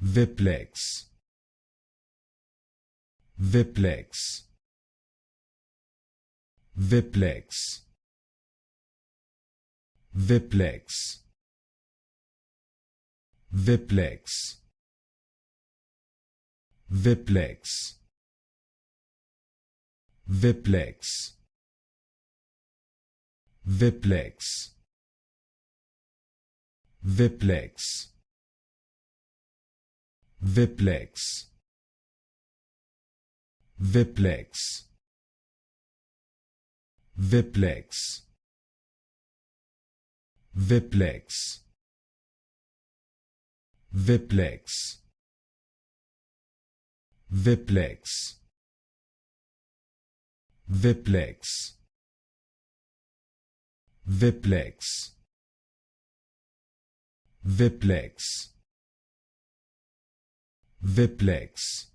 Viplex, Viplex, Viplex, Viplex, Viplex, Viplex, Viplex, Viplex, Viplex, Viplex, Viplex, Viplex, Viplex, Viplex, Viplex, Viplex, Viplex, Viplex, Viplex,